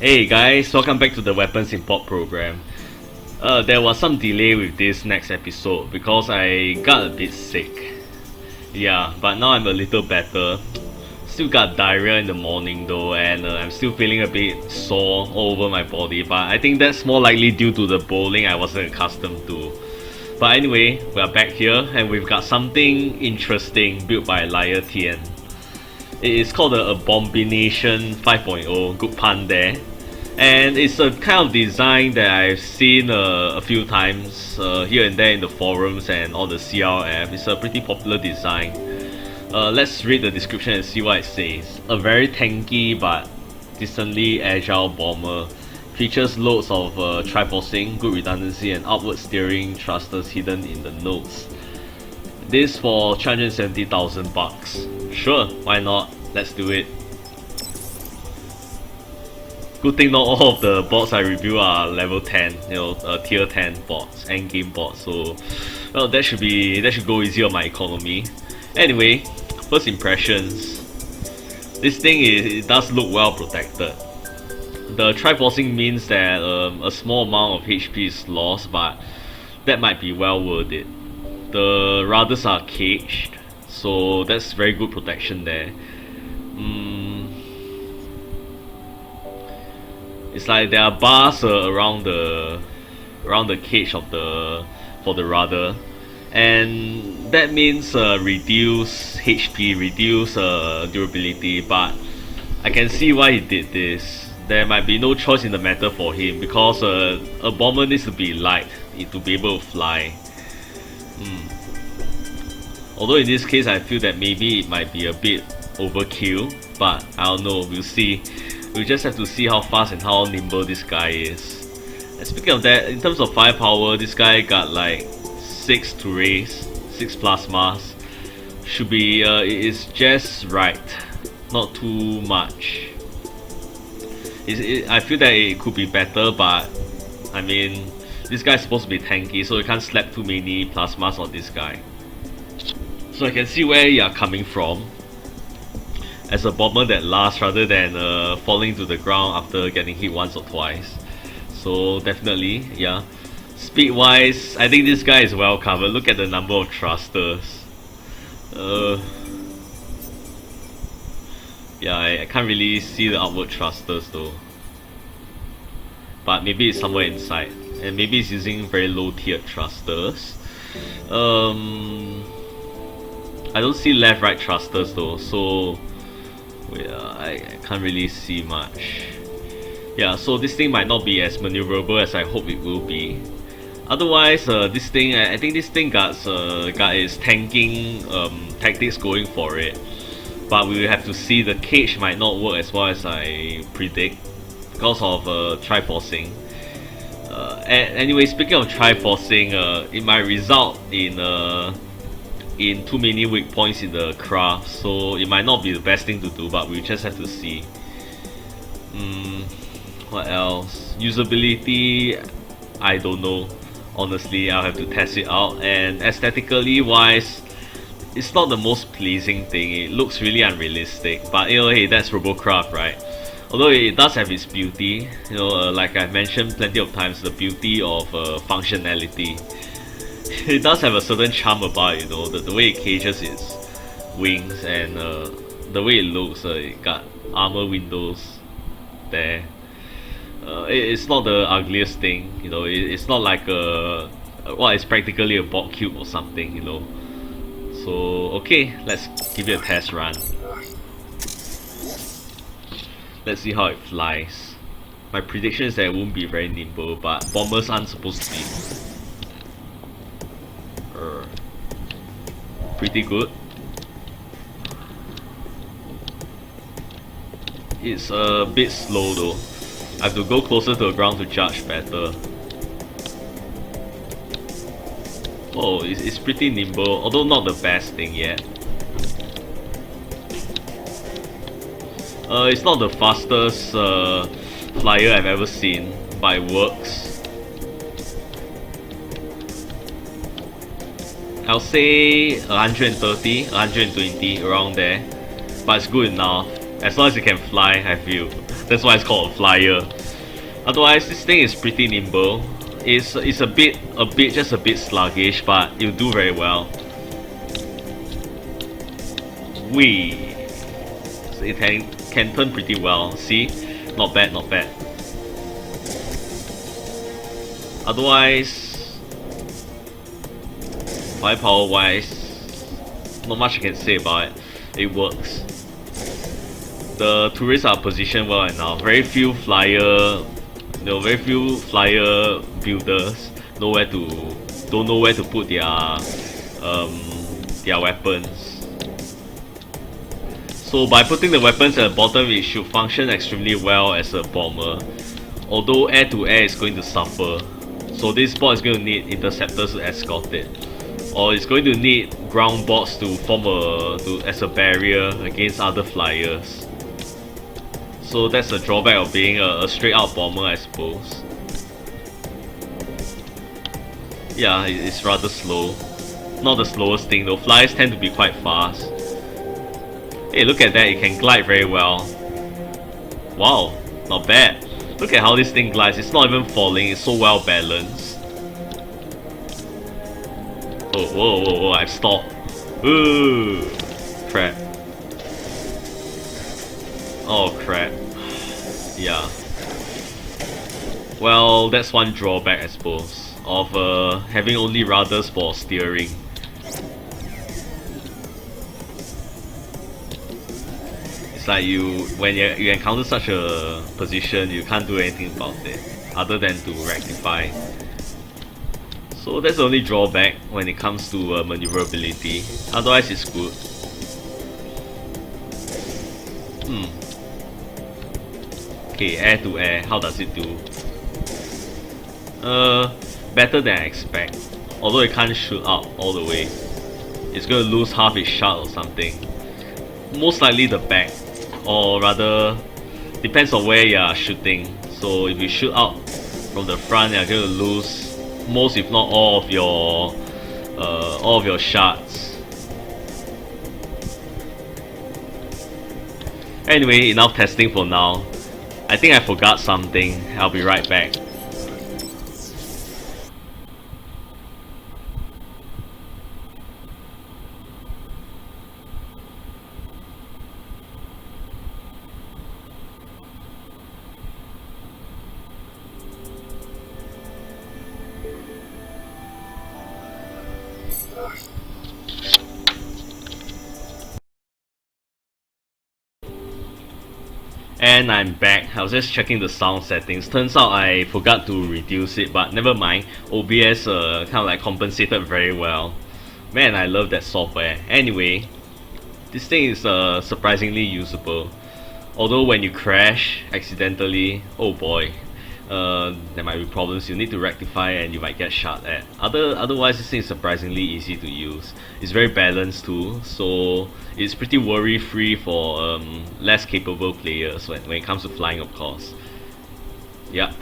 Hey guys, welcome back to the Weapons Import program. There was some delay with this next episode because I got a bit sick. Yeah, but now I'm a little better. Still got diarrhea in the morning though, and I'm still feeling a bit sore all over my body, but I think that's more likely due to the bowling I wasn't accustomed to. But anyway, we are back here and we've got something interesting built by LiarTian's. It is called the Abombination 5.0, good pun there. And it's a kind of design that I've seen a few times here and there in the forums and on the CRF. It's a pretty popular design. Let's read the description and see what it says. A very tanky but decently agile bomber. Features loads of triforcing, good redundancy and outward steering thrusters hidden in the nose. This for 370,000 bucks. Sure, why not? Let's do it. Good thing not all of the bots I review are level 10, tier 10 bots, endgame bots. So, well, that should go easy on my economy. Anyway, first impressions. This thing it does look well protected. The triforcing means that a small amount of HP is lost, but that might be well worth it. The rudders are caged, so that's very good protection there. It's like there are bars around the cage of for the rudder, and that means reduce HP, reduce durability. But I can see why he did this. There might be no choice in the matter for him because a bomber needs to be light to be able to fly. Although in this case I feel that maybe it might be a bit overkill, but I don't know, we'll see. We'll just have to see how fast and how nimble this guy is. And speaking of that, in terms of firepower, this guy got like 6 to raise, 6 plasmas. Should be, it's just right, not too much. I feel that it could be better, but I mean, this guy's supposed to be tanky, so you can't slap too many plasmas on this guy. So I can see where you are coming from. As a bomber that lasts rather than falling to the ground after getting hit once or twice. So definitely, yeah. Speed wise, I think this guy is well covered. Look at the number of thrusters. Yeah, I can't really see the outward thrusters though. But maybe it's somewhere inside. And maybe it's using very low tiered thrusters. I don't see left right thrusters though, so yeah, I can't really see much. Yeah, so this thing might not be as maneuverable as I hope it will be. Otherwise, this thing, I think this thing got its tanking tactics going for it. But we will have to see. The cage might not work as well as I predict because of triforcing. Anyway, speaking of triforcing, it might result in too many weak points in the craft, so it might not be the best thing to do, but we just have to see. What else? Usability, I don't know. Honestly, I'll have to test it out. And aesthetically wise, it's not the most pleasing thing. It looks really unrealistic, but hey, that's Robocraft, right? Although it does have its beauty, like I've mentioned plenty of times, the beauty of functionality. It does have a certain charm about it, the way it cages its wings and the way it looks. It got armor windows there. It's not the ugliest thing, it's not like it's practically a bot cube or something, So okay, let's give it a test run. Let's see how it flies. My prediction is that it won't be very nimble, but bombers aren't supposed to be. Pretty good. It's a bit slow though. I have to go closer to the ground to judge better. Oh, it's pretty nimble, although not the best thing yet. It's not the fastest flyer I've ever seen, but it works. I'll say 130, 120 around there, but it's good enough. As long as it can fly, I feel. That's why it's called a flyer. Otherwise, this thing is pretty nimble. It's just a bit sluggish, but it'll do very well. Whee! So it can turn pretty well. See? Not bad, not bad. Otherwise, firepower wise, not much I can say about it. It works. The turrets are positioned well enough. Very few flyer builders don't know where to put their weapons. So by putting the weapons at the bottom, it should function extremely well as a bomber. Although air to air is going to suffer. So this bot is going to need interceptors to escort it. Or it's going to need ground bots to form as a barrier against other flyers. So that's the drawback of being a straight out bomber, I suppose. Yeah, it's rather slow. Not the slowest thing though, flyers tend to be quite fast. Hey, look at that, it can glide very well. Wow, not bad. Look at how this thing glides, it's not even falling, it's so well balanced. Oh, whoa, I've stopped. Ooh, crap. Oh crap. Yeah. Well, that's one drawback I suppose of having only rudders for steering. It's like when you encounter such a position, you can't do anything about it other than to rectify. So that's the only drawback when it comes to maneuverability. Otherwise it's good. Okay, air to air, how does it do? Better than I expect. Although it can't shoot out all the way. It's gonna lose half its shot or something. Most likely the back. Or rather, depends on where you are shooting. So if you shoot out from the front, you're gonna lose most, if not all of your shots. Anyway, enough testing for now. I think I forgot something. I'll be right back. And I'm back. I was just checking the sound settings. Turns out I forgot to reduce it, but never mind. OBS kind of like compensated very well. Man, I love that software. Anyway, this thing is surprisingly usable. Although when you crash accidentally, oh boy, there might be problems you need to rectify and you might get shot at. Otherwise, this thing is surprisingly easy to use. It's very balanced too, so it's pretty worry-free for less capable players when it comes to flying, of course. Yep,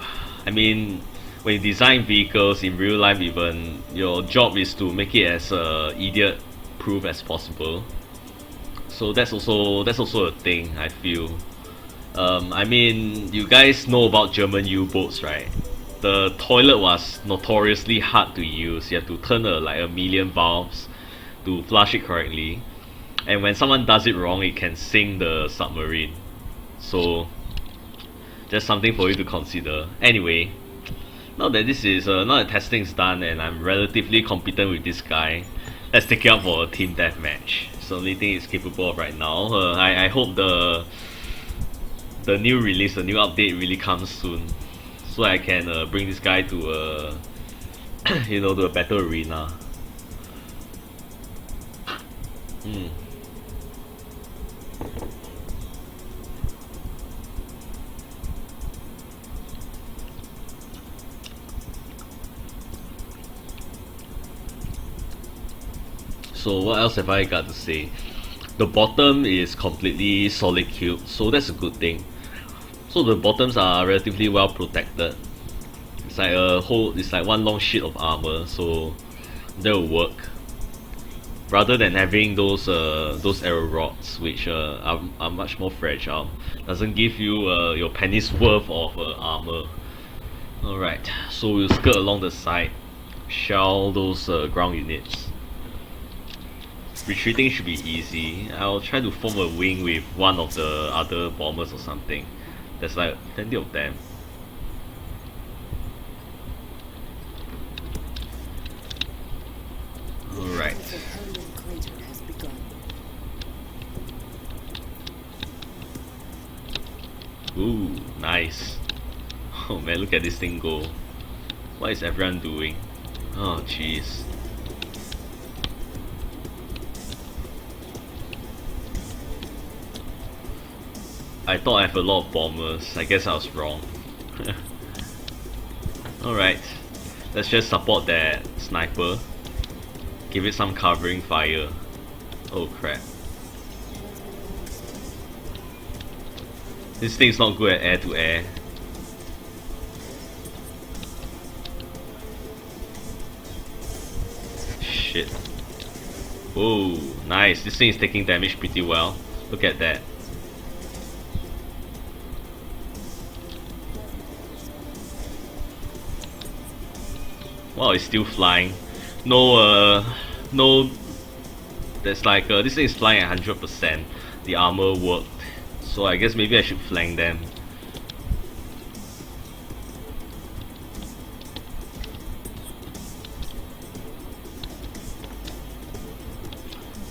I mean, when you design vehicles in real life even, your job is to make it as idiot-proof as possible. So that's also a thing, I feel. I mean, you guys know about German U-boats, right? The toilet was notoriously hard to use. You have to turn like a million valves to flush it correctly. And when someone does it wrong, it can sink the submarine. So, just something for you to consider. Anyway, now that testing is done and I'm relatively competent with this guy, let's take it out for a team deathmatch. It's the only thing it's capable of right now. I hope the new release, the new update really comes soon, so I can bring this guy to a to a better arena. So what else have I got to say? The bottom is completely solid cube, so that's a good thing. So the bottoms are relatively well protected. It's like it's like one long sheet of armor, so that will work. rather than having those arrow rods, which are much more fragile. Doesn't give you your penny's worth of armor. Alright, so we'll skirt along the side, shell those ground units. Retreating should be easy. I'll try to form a wing with one of the other bombers or something. There's like plenty of them. Alright. Ooh, nice. Oh man, look at this thing go. What is everyone doing? Oh jeez. I thought I have a lot of bombers. I guess I was wrong. Alright. Let's just support that sniper. Give it some covering fire. Oh crap. This thing's not good at air to air. Shit. Whoa, nice. This thing is taking damage pretty well. Look at that. Wow, it's still flying. No, that's like, this thing is flying at 100%. The armor worked. So I guess maybe I should flank them.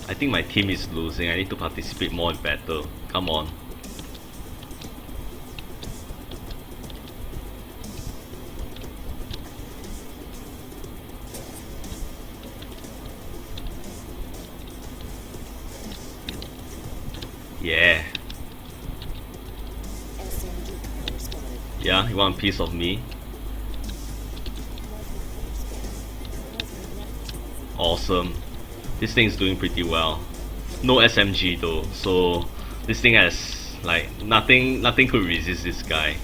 I think my team is losing. I need to participate more in battle. Come on. Yeah. Yeah, you want a piece of me? Awesome. This thing's doing pretty well. No SMG though, so this thing has like nothing could resist this guy.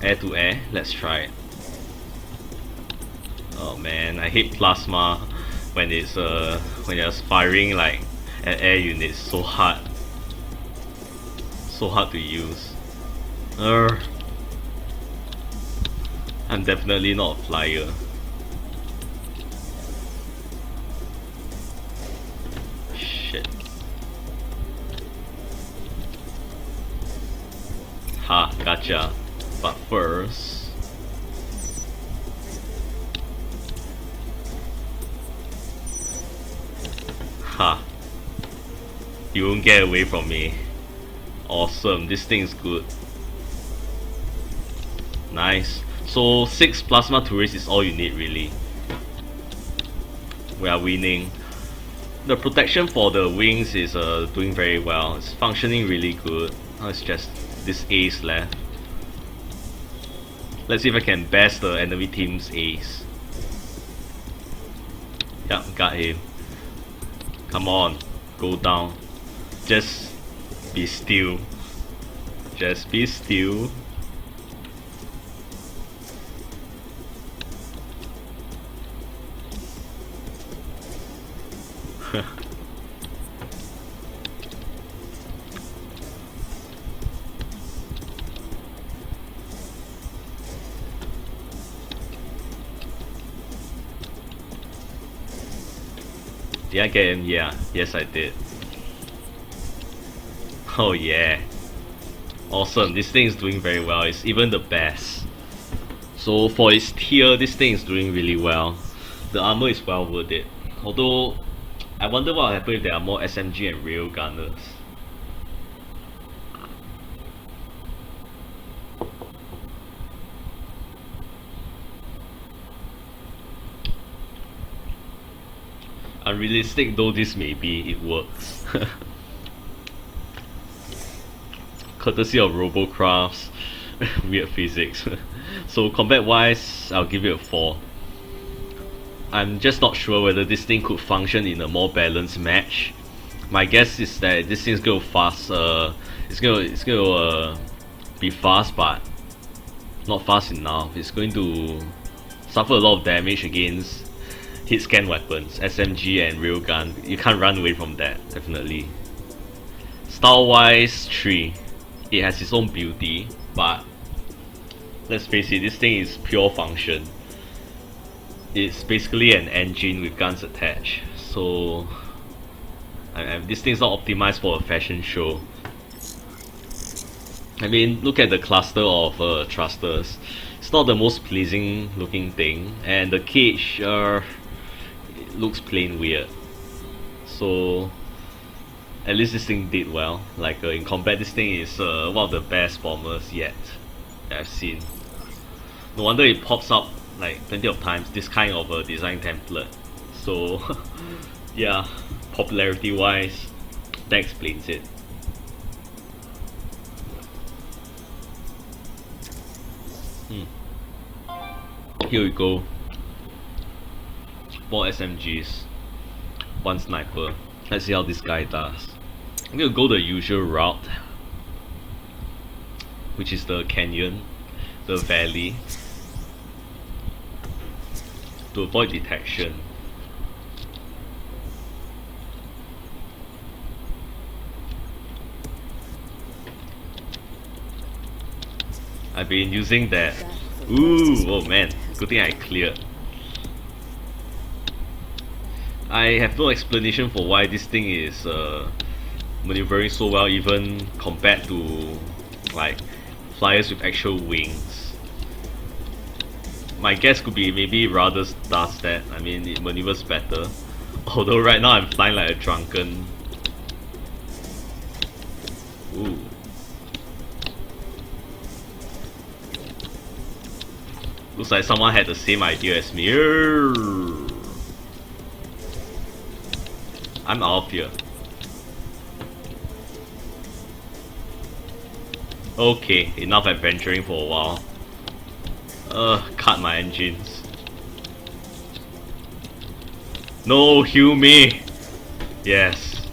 Air to air, let's try it. Oh man, I hate plasma when it's when you're firing like at air units. So hard to use. I'm definitely not a flyer. Shit. Ha, gotcha. But first, ha, you won't get away from me. Awesome, this thing is good. Nice. So 6 plasma turrets is all you need really. We are winning. The protection for the wings is doing very well. It's functioning really good. Now it's just this ace left. Let's see if I can bash the enemy team's ace. Yup, got him. Come on, go down. Just be still. Just be still. Did I get him? Yeah, yes I did. Oh yeah. Awesome, this thing is doing very well. It's even the best. So for its tier, this thing is doing really well. The armor is well worth it. Although, I wonder what will happen if there are more SMG and rail gunners. Unrealistic though this may be, it works. Courtesy of Robocraft's weird physics. So combat wise, I'll give it a 4. I'm just not sure whether this thing could function in a more balanced match. My guess is that this thing's gonna fast. It's gonna be fast, but not fast enough. It's going to suffer a lot of damage against hit scan weapons, SMG and railgun. You can't run away from that, definitely. Style wise, 3. It has its own beauty, but let's face it, this thing is pure function. It's basically an engine with guns attached, so this thing's not optimized for a fashion show. I mean, look at the cluster of thrusters. It's not the most pleasing looking thing, and the cage it looks plain weird. So at least this thing did well. Like in combat, this thing is one of the best bombers yet that I've seen. No wonder it pops up like plenty of times, this kind of a design template. So yeah, popularity wise, that explains it. Here we go. 4 SMGs, 1 sniper. Let's see how this guy does. I'm gonna go the usual route, which is the canyon, the valley, to avoid detection. I've been using that. Ooh, oh man, good thing I cleared. I have no explanation for why this thing is maneuvering so well, even compared to like flyers with actual wings. My guess could be maybe Brothers does that. I mean, it maneuvers better. Although right now I'm flying like a drunken. Ooh. Looks like someone had the same idea as me. I'm out of here. Okay, enough adventuring for a while. Cut my engines. No, heal me! Yes.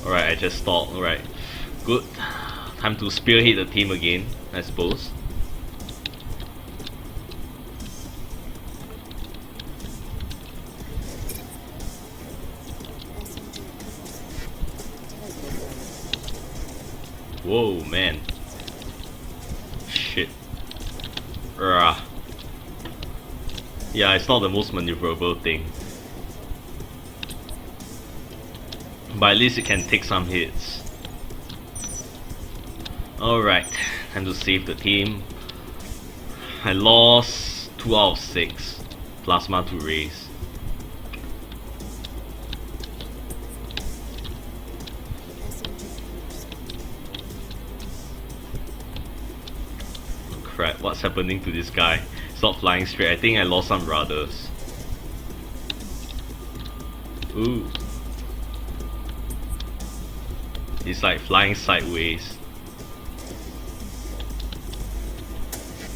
Alright, I just stalled. Alright. Good. Time to spearhead the team again, I suppose. Whoa, man. Shit. Yeah, it's not the most maneuverable thing. But at least it can take some hits. Alright, time to save the team. I lost 2 out of 6. Plasma to raise. Oh crap, what's happening to this guy? It's not flying straight. I think I lost some rudders. Ooh. It's like flying sideways.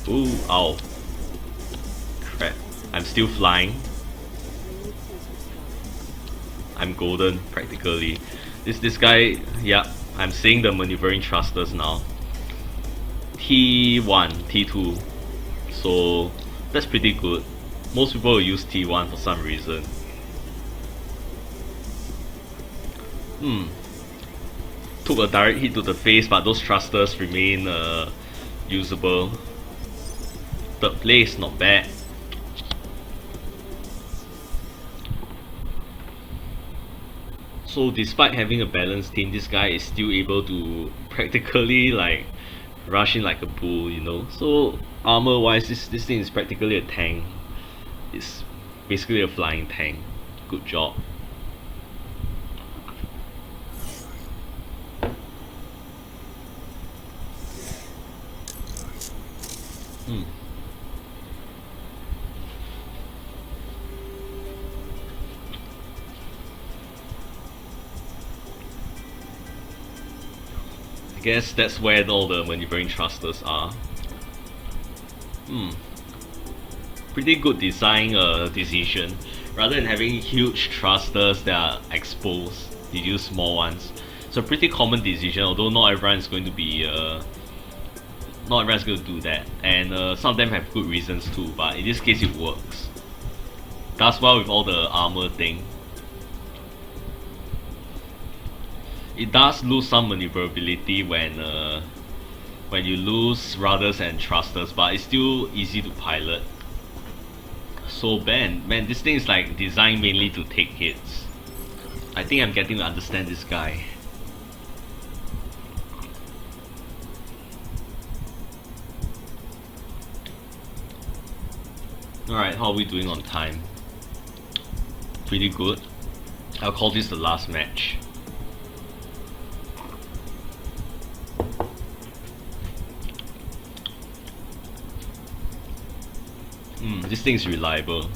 Ooh, ow. Crap. I'm still flying. I'm golden, practically. This guy, yeah, I'm seeing the maneuvering thrusters now. T1, T2. So that's pretty good. Most people will use T1 for some reason. Took a direct hit to the face, but those thrusters remain usable. Third place, not bad. So despite having a balanced team, this guy is still able to practically like rush in like a bull, you know. So armor wise, this thing is practically a tank. It's basically a flying tank. Good job. I guess that's where all the maneuvering thrusters are. Pretty good design decision. Rather than having huge thrusters that are exposed, you use small ones. It's a pretty common decision, although not everyone is going to be not everyone's going to do that, and some of them have good reasons too, but in this case it works. Does well with all the armor thing. It does lose some maneuverability when you lose rudders and thrusters, but it's still easy to pilot. So man, this thing is like designed mainly to take hits. I think I'm getting to understand this guy. Alright, how are we doing on time? Pretty good. I'll call this the last match. This thing is reliable,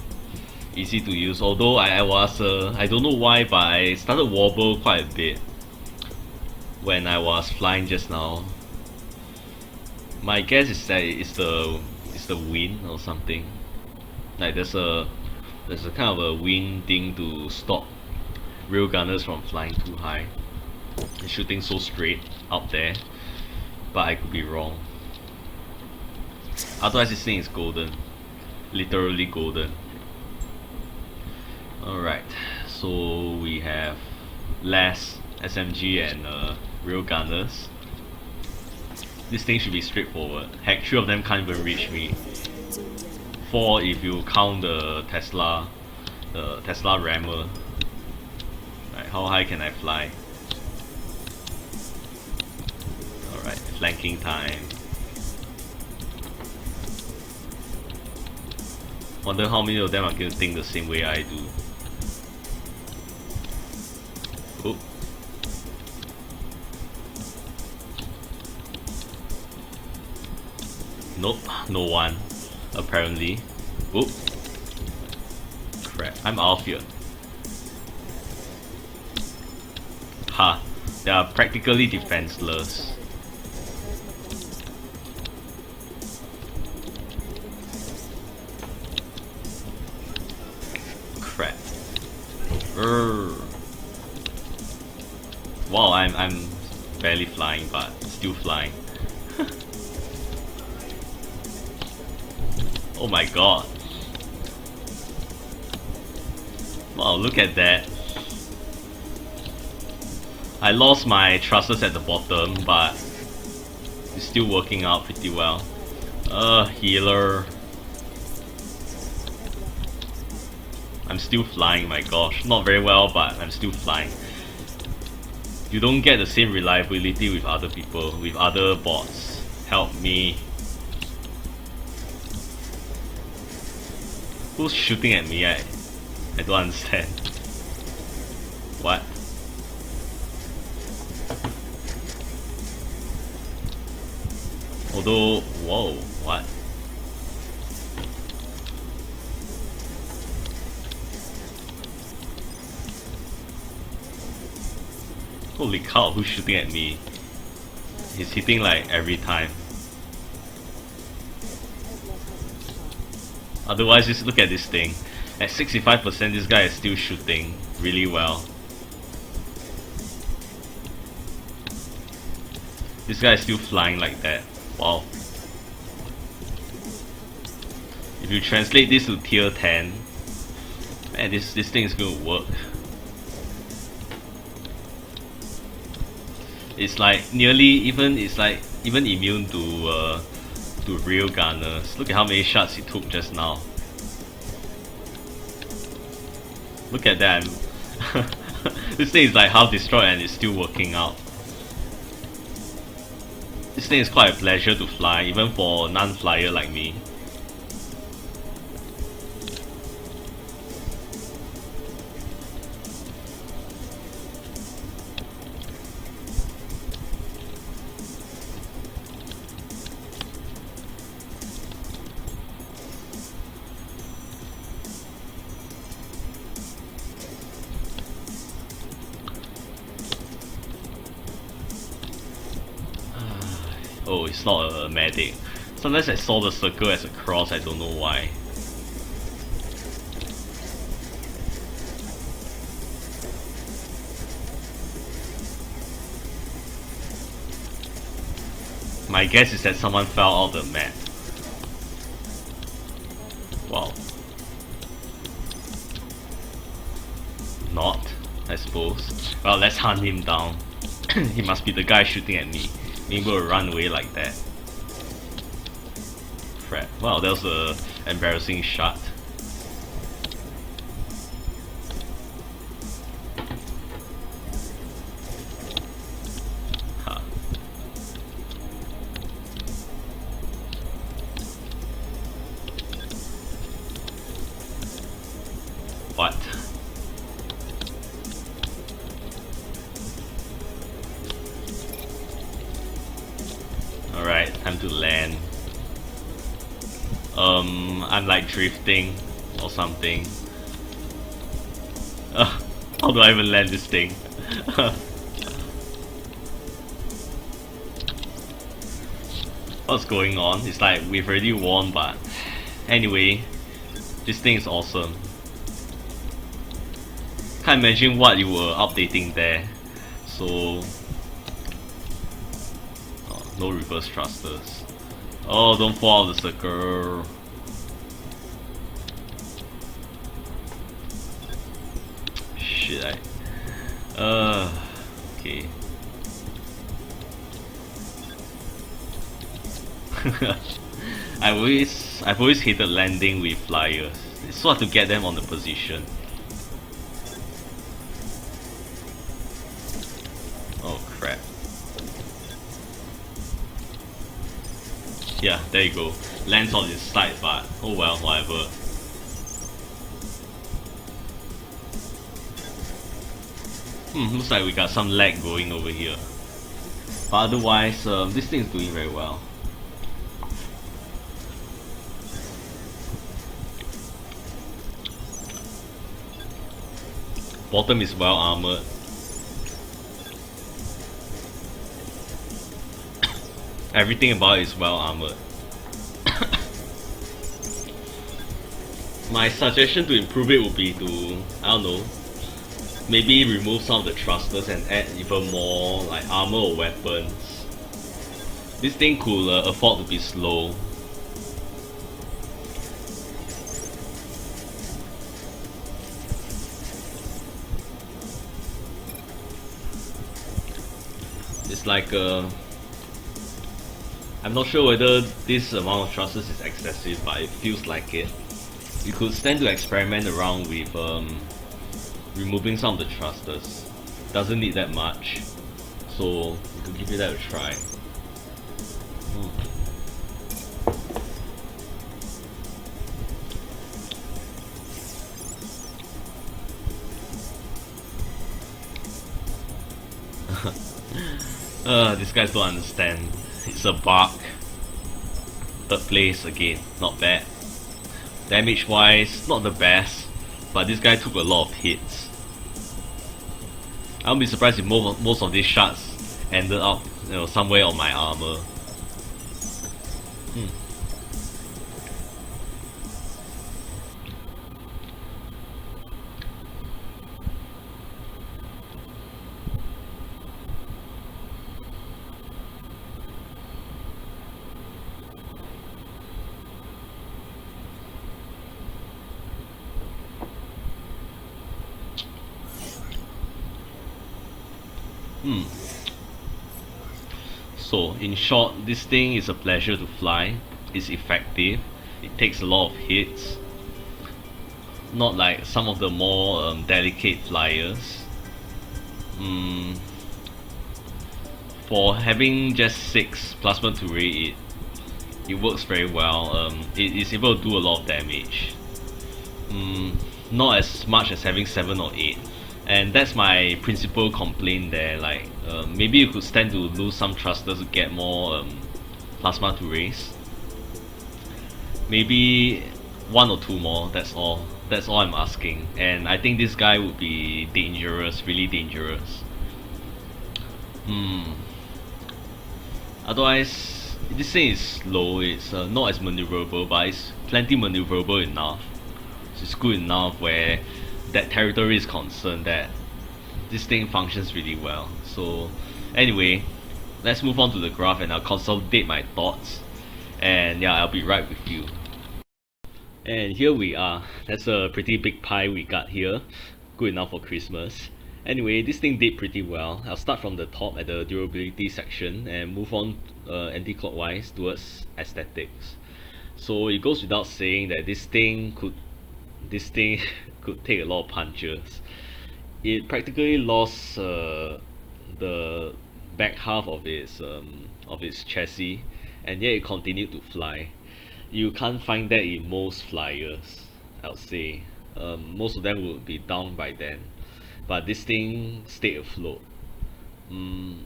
easy to use. Although I don't know why, but I started wobble quite a bit when I was flying just now. My guess is that it's the wind or something. Like there's a kind of a wind thing to stop railgunners from flying too high and shooting so straight up there. But I could be wrong. Otherwise, this thing is golden. Literally golden. Alright, so we have less SMG and railgunners. This thing should be straightforward. Heck, 3 of them can't even reach me. 4 if you count the Tesla rammer. Right, how high can I fly? Alright, flanking time. Wonder how many of them are going to think the same way I do. Oop. Nope, no one. Apparently. Oop. Crap, I'm out here. Ha, they are practically defenseless. Crap. Wow, I'm barely flying, but still flying. Oh my god. Wow, look at that. I lost my thrusters at the bottom, but it's still working out pretty well. Healer. I'm still flying, my gosh. Not very well, but I'm still flying. You don't get the same reliability with other people, with other bots. Help me. Who's shooting at me? I don't understand. What? Although, whoa, what? Holy cow, who's shooting at me? He's hitting like every time. Otherwise, just look at this thing. At 65%, this guy is still shooting really well. This guy is still flying like that. Wow. If you translate this to tier 10, man, this thing is going to work. It's like nearly even immune to railgunners. Look at how many shots he took just now. Look at that. This thing is like half destroyed and it's still working out. This thing is quite a pleasure to fly, even for a non-flyer like me. Oh, it's not a medic. Sometimes I saw the circle as a cross, I don't know why. My guess is that someone fell off the map. Wow. Not, I suppose. Well, let's hunt him down. He must be the guy shooting at me. Maybe we'll run away like that. Crap. Wow, that was a embarrassing shot. Huh. What? Alright, time to land. I'm like drifting or something. How do I even land this thing? What's going on? It's like we've already won, but anyway, this thing is awesome. Can't imagine what you were updating there. So, oh, no reverse thrusters. Oh, don't fall out of the circle. Shit, okay. I've always hated landing with flyers. It's so hard to get them on the position. Oh crap. Yeah, there you go. Lands on his side, but oh well, whatever. Looks like we got some lag going over here. But otherwise, this thing is doing very well. Bottom is well armored. Everything about it is well armored. My suggestion to improve it would be to, I don't know, maybe remove some of the thrusters and add even more like armor or weapons. This thing could afford to be slow. It's like I'm not sure whether this amount of thrusters is excessive, but it feels like it. You could stand to experiment around with removing some of the thrusters. Doesn't need that much, so you could give it that a try. These guys don't understand. It's a bug. Third place again, not bad. Damage wise, not the best, but this guy took a lot of hits. I won't be surprised if most of these shots ended up, somewhere on my armor. So in short, this thing is a pleasure to fly. It's effective. It takes a lot of hits. Not like some of the more delicate flyers. For having just 6 plasma turret, it works very well. It is able to do a lot of damage. Not as much as having 7 or 8. And that's my principal complaint there, like maybe you could stand to lose some thrusters to get more plasma to raise. Maybe 1 or 2 more, that's all. That's all I'm asking. And I think this guy would be dangerous, really dangerous. Otherwise, this thing is slow, it's not as maneuverable, but it's plenty maneuverable enough. So it's good enough where that territory is concerned that this thing functions really well. So anyway, let's move on to the graph and I'll consolidate my thoughts. And yeah, I'll be right with you. And here we are. That's a pretty big pie we got here. Good enough for Christmas. Anyway, this thing did pretty well. I'll start from the top at the durability section and move on anti-clockwise towards aesthetics. So it goes without saying that this thing could take a lot of punches. It practically lost the back half of its chassis, and yet it continued to fly. You can't find that in most flyers, I would say. Most of them would be down by then, but this thing stayed afloat.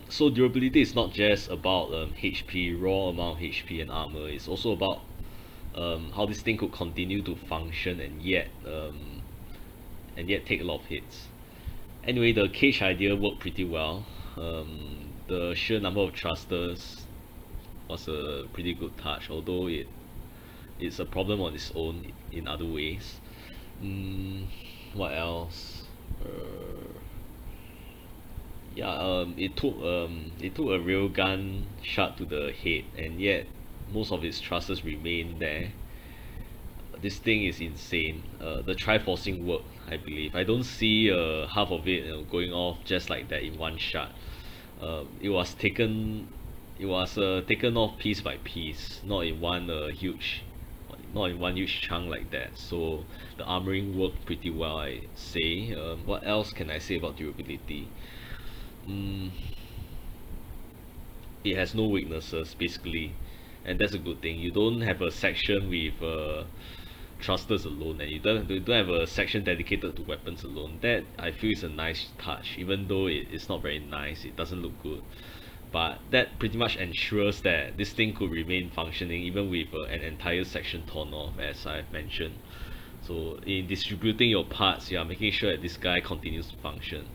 So durability is not just about HP, raw amount of HP and armor. It's also about how this thing could continue to function and yet take a lot of hits. Anyway, the cage idea worked pretty well. The sheer number of thrusters was a pretty good touch, although it's a problem on its own in other ways. What else? It took a railgun shot to the head, and yet most of its thrusters remain there. This thing is insane. The triforcing worked, I believe. I don't see half of it going off just like that in one shot. It was taken off piece by piece, not in one huge chunk like that. So the armoring worked pretty well, I say. What else can I say about durability? It has no weaknesses basically, and that's a good thing. You don't have a section with thrusters alone, and you don't have a section dedicated to weapons alone. That I feel is a nice touch, even though it's not very nice. It doesn't look good, but that pretty much ensures that this thing could remain functioning even with an entire section torn off, as I've mentioned. So in distributing your parts, you are making sure that this guy continues to function.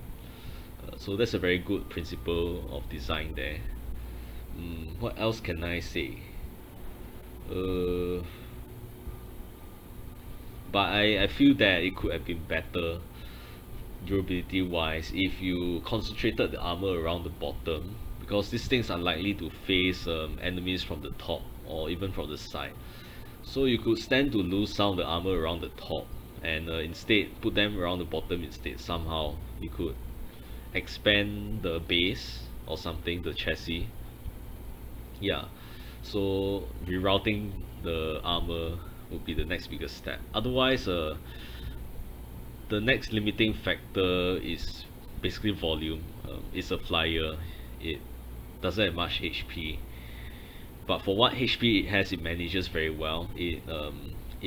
So that's a very good principle of design there. What else can I say? But I feel that it could have been better durability wise if you concentrated the armor around the bottom, because these things are likely to face enemies from the top or even from the side. So you could stand to lose some of the armor around the top and instead put them around the bottom instead. Somehow you could expand the base or something, the chassis. Yeah, so rerouting the armor would be the next biggest step. Otherwise, the next limiting factor is basically volume. It's a flyer. It doesn't have much HP, but for what HP it has, it manages very well. It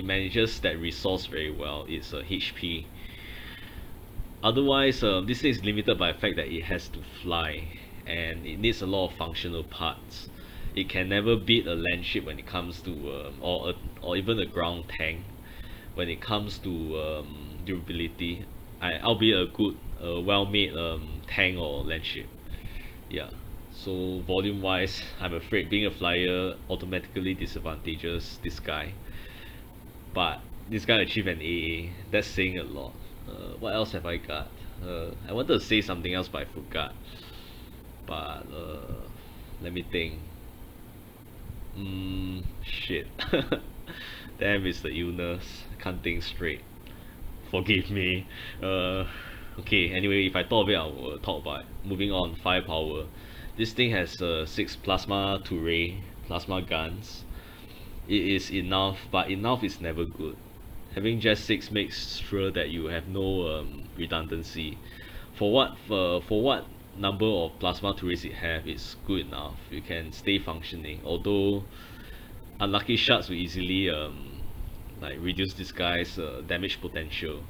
manages that resource very well. It's a HP. Otherwise, this thing is limited by the fact that it has to fly, and it needs a lot of functional parts. It can never beat a land ship when it comes to or even a ground tank when it comes to durability. I'll be a good well-made tank or land ship. Yeah, so volume wise, I'm afraid being a flyer automatically disadvantages this guy, but this guy achieved an AA. That's saying a lot. What else have I got? I wanted to say something else but I forgot, but let me think. Shit. Damn, it's the illness. I can't think straight. Forgive me. Okay, anyway, if I thought of it, I will talk about it. Moving on, firepower. This thing has 6 plasma turret, plasma guns. It is enough, but enough is never good. Having just 6 makes sure that you have no redundancy. For what number of plasma turrets it have, it's good enough. You can stay functioning, although unlucky shots will easily like reduce this guy's damage potential.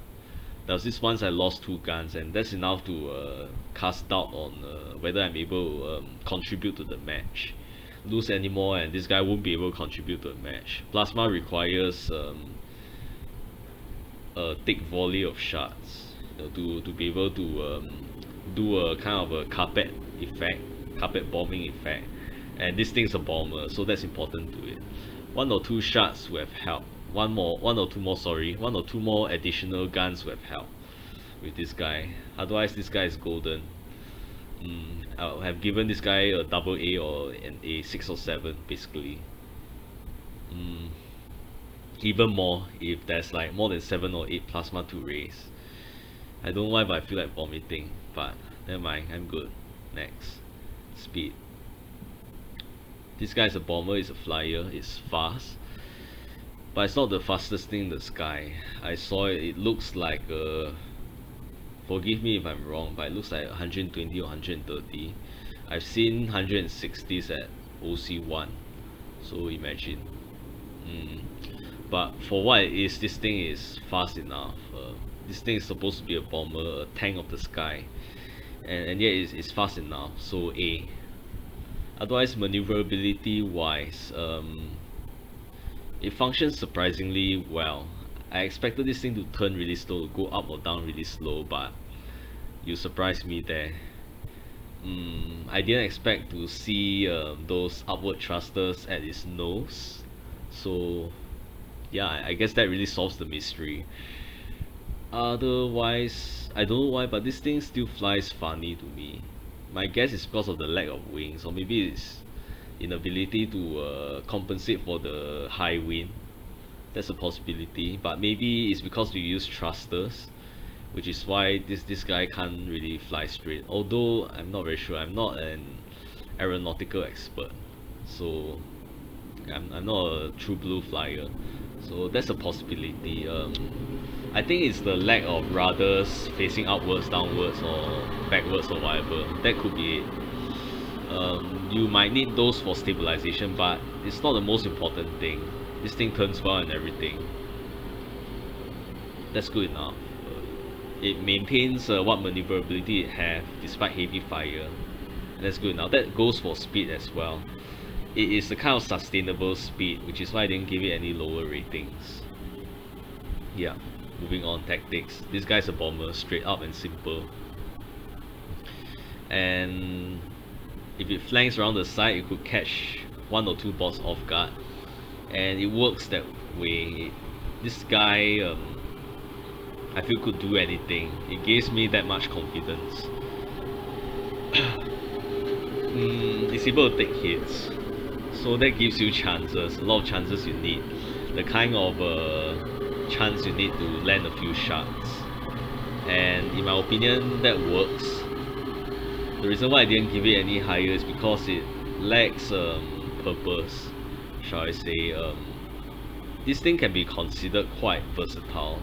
There was this once I lost 2 guns, and that's enough to cast doubt on whether I'm able to contribute to the match. Lose anymore and this guy won't be able to contribute to the match. Plasma requires a thick volley of shots, to be able to do a kind of a carpet bombing effect, and this thing's a bomber, so that's important to it. 1 or 2 shots would have helped. One or two more additional guns would have helped with this guy. Otherwise, this guy is golden. I'll have given this guy a double A or an A 6 or 7 basically. Even more if there's like more than 7 or 8 plasma to raise. I don't know why, but I feel like vomiting, but never mind, I'm good. Next, speed. This guy's a bomber, it's a flyer, it's fast, but it's not the fastest thing in the sky. I saw it, it looks like forgive me if I'm wrong, but it looks like 120 or 130. I've seen 160s at OC1, so imagine. But for what it is, this thing is fast enough. This thing is supposed to be a bomber, a tank of the sky, and yet it's fast enough, so A. Otherwise, maneuverability wise, it functions surprisingly well. I expected this thing to turn really slow, go up or down really slow, but you surprised me there. I didn't expect to see those upward thrusters at its nose, so yeah, I guess that really solves the mystery. Otherwise, I don't know why, but this thing still flies funny to me. My guess is because of the lack of wings, or maybe it's inability to compensate for the high wind. That's a possibility, but maybe it's because we use thrusters, which is why this guy can't really fly straight. Although I'm not very sure, I'm not an aeronautical expert, so I'm not a true blue flyer. So that's a possibility. I think it's the lack of rudders facing upwards, downwards, or backwards, or whatever. That could be it. You might need those for stabilization, but it's not the most important thing. This thing turns well and everything. That's good enough. It maintains what maneuverability it has despite heavy fire. That's good enough. That goes for speed as well. It is a kind of sustainable speed, which is why I didn't give it any lower ratings. Yeah, moving on, tactics. This guy's a bomber, straight up and simple. And if it flanks around the side, it could catch 1 or 2 bots off guard. And it works that way. This guy, I feel could do anything. It gives me that much confidence. It's able to take hits, so that gives you chances, a lot of chances you need. The kind of chance you need to land a few shots. And in my opinion, that works. The reason why I didn't give it any higher is because it lacks purpose, shall I say. This thing can be considered quite versatile,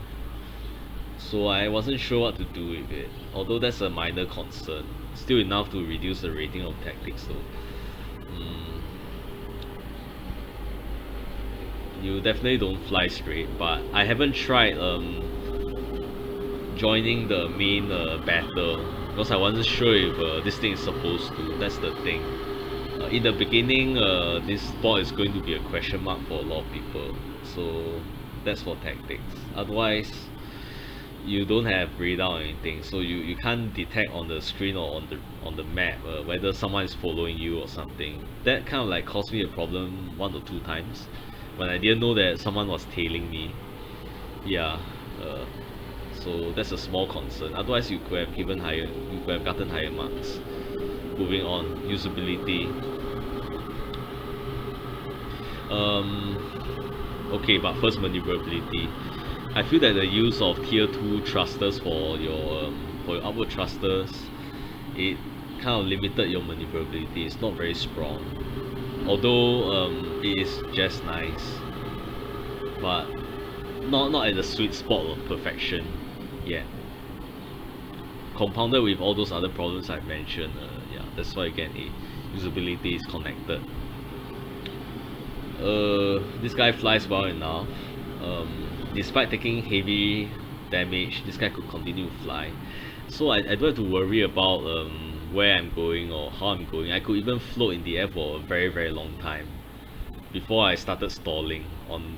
so I wasn't sure what to do with it, although that's a minor concern. Still enough to reduce the rating of tactics though. You definitely don't fly straight, but I haven't tried joining the main battle because I wasn't sure if this thing is supposed to. That's the thing. In the beginning, this bot is going to be a question mark for a lot of people, so that's for tactics. Otherwise, you don't have radar or anything, so you can't detect on the screen or on the map whether someone is following you or something. That kind of like caused me a problem 1 or 2 times when I didn't know that someone was tailing me. Yeah, so that's a small concern. Otherwise, you could have given higher, you could have gotten higher marks. Moving on, usability. Okay, but first maneuverability. I feel that the use of tier 2 thrusters for your upward thrusters, it kind of limited your maneuverability. It's not very strong, although it is just nice, but not at the sweet spot of perfection yet. Compounded with all those other problems I mentioned, yeah, that's why again usability is connected. This guy flies well enough. Despite taking heavy damage, this guy could continue to fly, so I don't have to worry about where I'm going or how I'm going. I could even float in the air for a very long time before I started stalling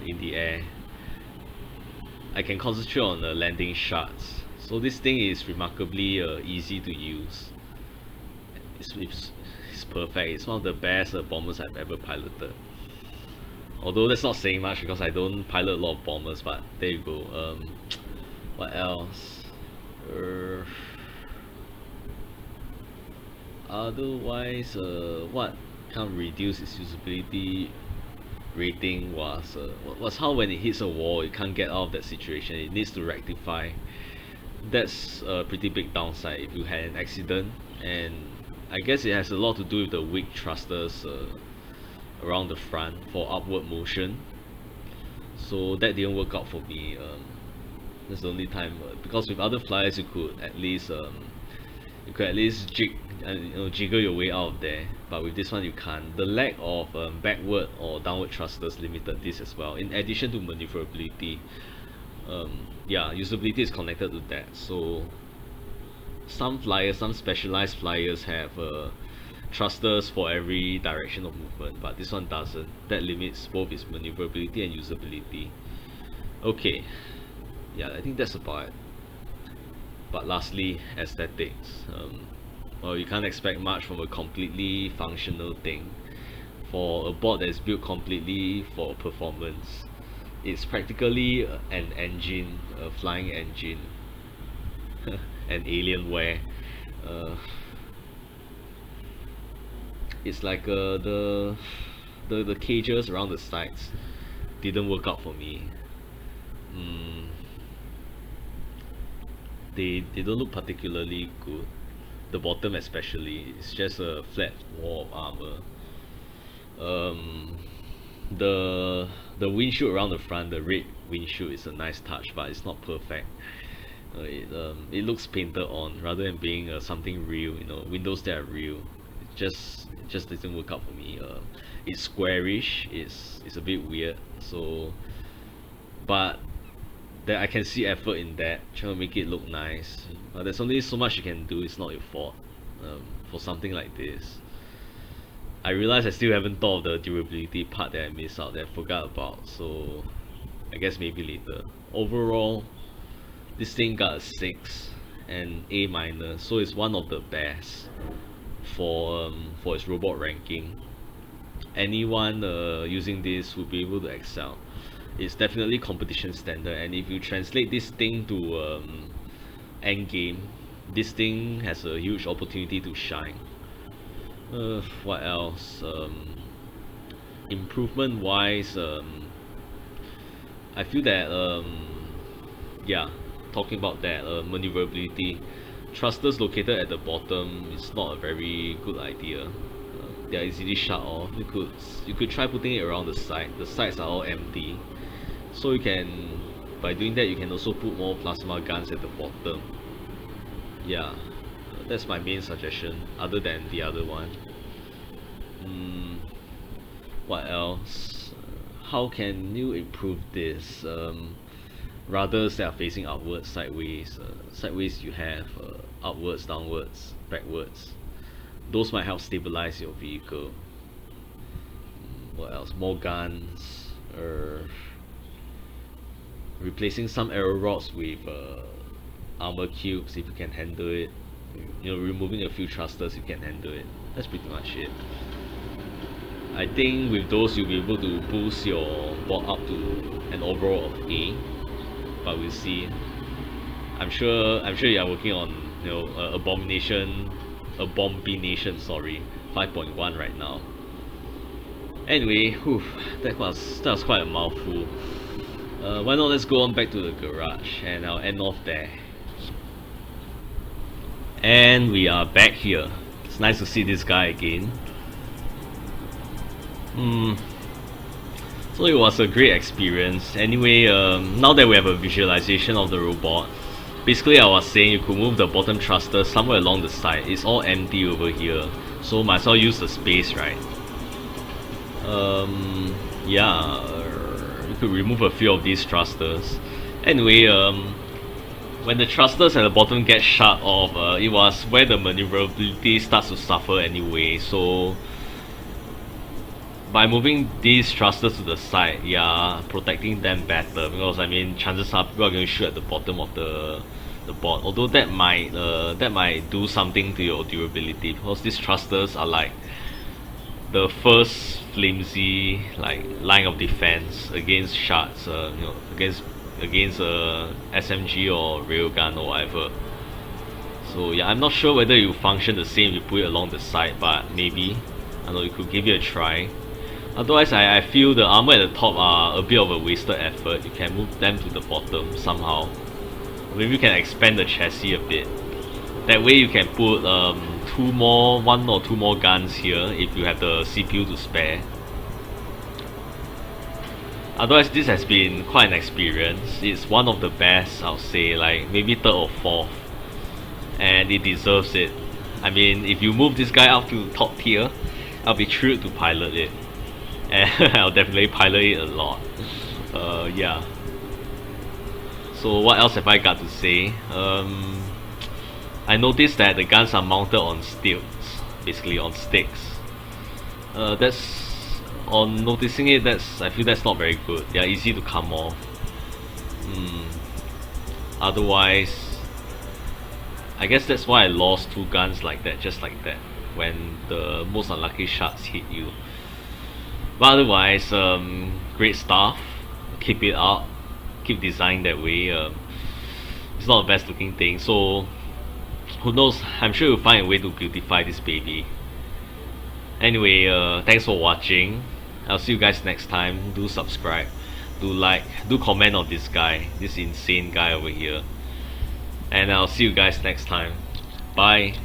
in the air. I can concentrate on the landing shots, so this thing is remarkably easy to use. It's perfect. It's one of the best bombers I've ever piloted. Although that's not saying much because I don't pilot a lot of bombers, but there you go. What else? Otherwise, what kind of reduced its usability rating was how when it hits a wall, it can't get out of that situation. It needs to rectify. That's a pretty big downside if you had an accident, and I guess it has a lot to do with the weak thrusters around the front for upward motion. So that didn't work out for me. That's the only time because with other flyers you could at least jiggle your way out of there, but with this one you can't. The lack of backward or downward thrusters limited this as well, in addition to maneuverability. Yeah, usability is connected to that. So some specialized flyers have thrusters for every direction of movement, but this one doesn't. That limits both its maneuverability and usability. Okay, yeah, I think that's about it. But lastly, aesthetics. Well, you can't expect much from a completely functional thing. For a board that is built completely for performance, it's practically an engine, a flying engine, an Alienware. It's like the cages around the sides didn't work out for me. They don't look particularly good. The bottom especially, it's just a flat wall of armor. The windshield around the front, the red windshield, is a nice touch, but it's not perfect. It looks painted on rather than being something real. You know, windows that are real. It just doesn't work out for me. It's squarish. It's a bit weird. So, but that I can see effort in that, trying to make it look nice. But there's only so much you can do. It's not your fault. For something like this, I realize I still haven't thought of the durability part that I missed out, that I forgot about. So I guess maybe later. Overall, this thing got a 6 and A minus, so it's one of the best for its robot ranking. Anyone using this would be able to excel. It's definitely competition standard, and if you translate this thing to end game, this thing has a huge opportunity to shine. What else? Improvement wise, I feel that yeah, talking about that, maneuverability, thrusters located at the bottom is not a very good idea. They are easily shut off. You could try putting it around the side. The sides are all empty, so you can, by doing that, you can also put more plasma guns at the bottom. Yeah, that's my main suggestion, other than the other one. What else? How can you improve this? Rudders that are facing upwards, sideways. Sideways you have upwards, downwards, backwards. Those might help stabilize your vehicle. What else? More guns. Replacing some arrow rods with armor cubes if you can handle it. You know, removing a few thrusters if you can handle it. That's pretty much it. I think with those you'll be able to boost your board up to an overall of A, but we'll see. I'm sure you are working on, you know, Abombination, sorry, 5.1 right now. Anyway, that was quite a mouthful. Why not let's go on back to the garage, and I'll end off there. And we are back here. It's nice to see this guy again. So it was a great experience. Anyway, now that we have a visualization of the robot, basically I was saying you could move the bottom thruster somewhere along the side. It's all empty over here, so might as well use the space, right? Yeah, you could remove a few of these thrusters. Anyway, when the thrusters at the bottom get shut off, it was where the maneuverability starts to suffer anyway. So by moving these thrusters to the side, yeah, protecting them better, because I mean, chances are people are going to shoot at the bottom of the board. Although that might do something to your durability, because these thrusters are like the first flimsy line of defense against shots, you know, against SMG or railgun or whatever. So yeah, I'm not sure whether it will function the same if you put it along the side, but maybe. I don't know, you could give it a try. Otherwise, I feel the armor at the top are a bit of a wasted effort. You can move them to the bottom somehow. Maybe you can expand the chassis a bit. That way you can put one or two more guns here if you have the CPU to spare. Otherwise, this has been quite an experience. It's one of the best, I'll say, like maybe third or fourth. And it deserves it. I mean, if you move this guy up to top tier, I'll be thrilled to pilot it. And I'll definitely pilot it a lot. Yeah. So what else have I got to say? I noticed that the guns are mounted on stilts, basically on sticks. On noticing it, I feel that's not very good. They are easy to come off. Otherwise, I guess that's why I lost two guns like that, just like that, when the most unlucky shots hit you. But otherwise, great stuff. Keep it up. Keep designing that way. It's not the best looking thing, so who knows? I'm sure you'll find a way to beautify this baby. Anyway, thanks for watching. I'll see you guys next time. Do subscribe, do like, do comment on this guy, this insane guy over here. And I'll see you guys next time. Bye.